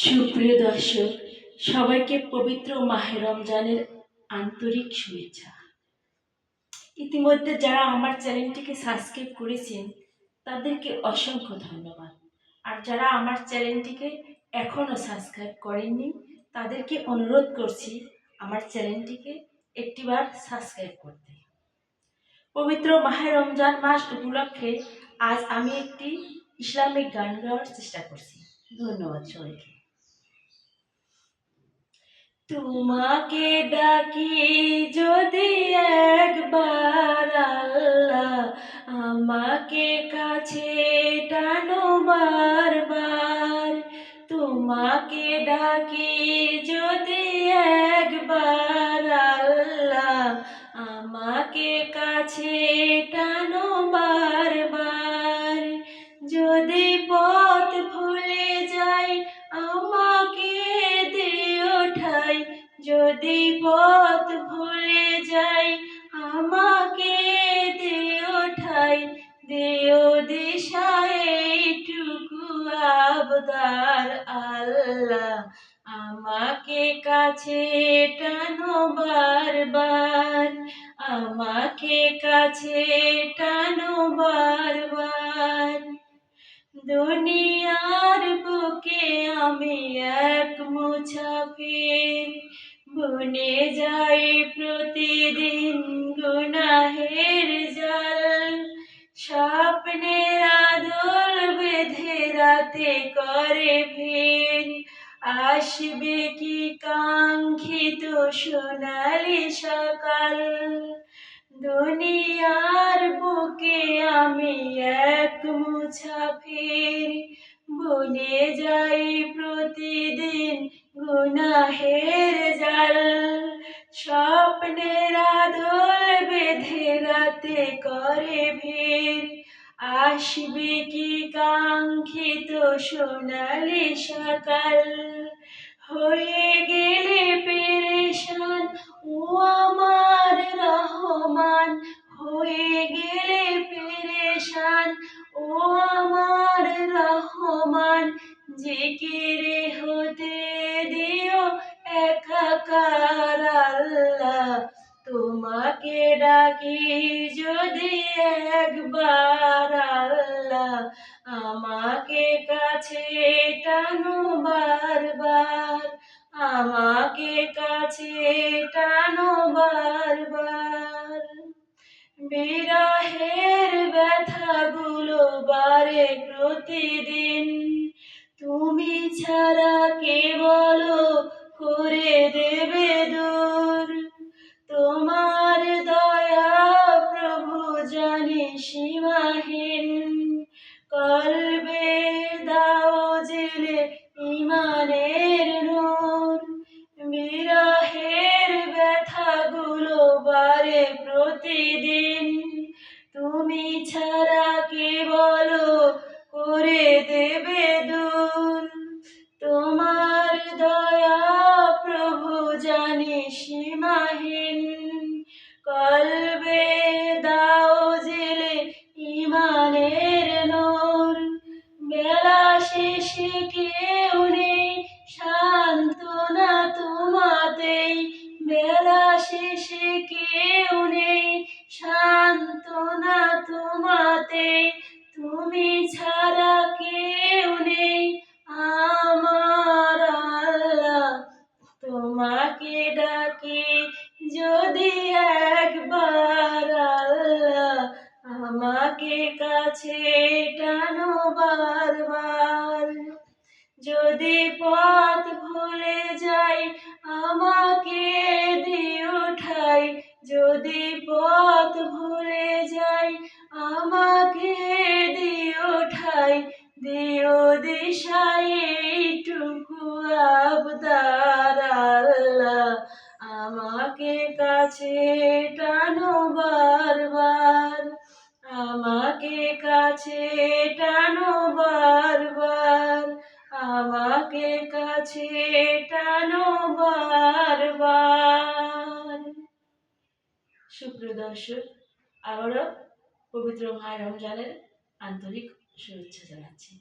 সুপ্রিয় দর্শক, সবাইকে পবিত্র মাহে রমজানের আন্তরিক শুভেচ্ছা। ইতিমধ্যে যারা আমার চ্যানেলটিকে সাবস্ক্রাইব করেছেন তাদেরকে অসংখ্য ধন্যবাদ। আর যারা আমার চ্যানেলটিকে এখনও সাবস্ক্রাইব করেননি তাদেরকে অনুরোধ করছি আমার চ্যানেলটিকে একটিবার সাবস্ক্রাইব করতে। পবিত্র মাহে রমজান মাস উপলক্ষে আজ আমি একটি ইসলামিক গান গাওয়ার চেষ্টা করছি। ধন্যবাদ সবাইকে। তোমাকে ডাকি যদি একবার আল্লাহ, আমাকে কাছে টানো বারবার। তোমাকে ডাকি যদি একবার আল্লাহ, আমাকে কাছে টানো বারবার। যদি পথ ভুলে যাই আমাকে দিও ঠাই, যদি পথ ভুলে যাই আমাকে দিও ঠাই। দিও দিশা এইটুকু আবদার আল্লাহ, আমাকে কাছে টানো বারবার। আমাকে কাছে টানো বারবার। দুনিয়ার বুকে আমি এক মুসাফির, বুনে যাই প্রতিদিন গুনাহের জাল। স্বপ্নের আদল বেঁধে রাতে করে ভিড়, আসবে কি কাঙ্ক্ষিত সোনালি সকাল। দুনিয়ার বুকে আমি এক মুসাফির, বুনে যাই প্রতিদিন গুনাহের জাল। স্বপ্নের আদল বেঁধে রাতে করে ভিড়, আসবে কি কাঙ্ক্ষিত সোনালি সকাল। হয়ে গেলে পেরেশান ও আমার রহমান, হয়ে গেলে পেরেশান ও আমার রহমান। জিকিরে হতে দিও একাকার আল্লাহ, তোমাকে ডাকি যদি একবার আল্লাহ, আমাকে কাছে টানো বারবার। আমাকে কাছে টানো বারবার। বিরহের ব্যথাগুলো বাড়ে প্রতিদিন, তুমি ছাড়া কে বলো করে দেবে দূর। তোমার দয়া প্রভু জানি সীমাহীন, কলবে দাও জেলে ইমানের নূর। বিরহের ব্যথাগুলো বাড়ে প্রতিদিন, তুমি ছাড়া কে বলো করে দেবে দূর। তোমার দয়া প্রভু জানি সীমাহীন, কলবে দাও জেলে ইমানের নূর। বেলা শেষে কেউ নেই সান্ত্বনা তোমাতেই, বেলা শেষে কেউ নেই সান্ত্বনা তোমাতেই। তুমি ছাড়া কেউ নেই আমার আল্লাহ, তোমাকে ডাকি যদি একবার আল্লাহ, আমাকে কাছে টানো বারবার। যদি পথ ভুলে যাই আমাকে দিও ঠাই, যদি পথ ভুলে যাই আমাকে দিও ঠাই। দিও দিশা এইটুকু আবদার আল্লাহ, আমাকে কাছে টানো বারবার। আমাকে কাছে টানো বারবার। আমাকে কাছে টানো বারবার। সুপ্রিয় দর্শক, আবারও পবিত্র মাহে রমজানের আন্তরিক শুভেচ্ছা জানাচ্ছি।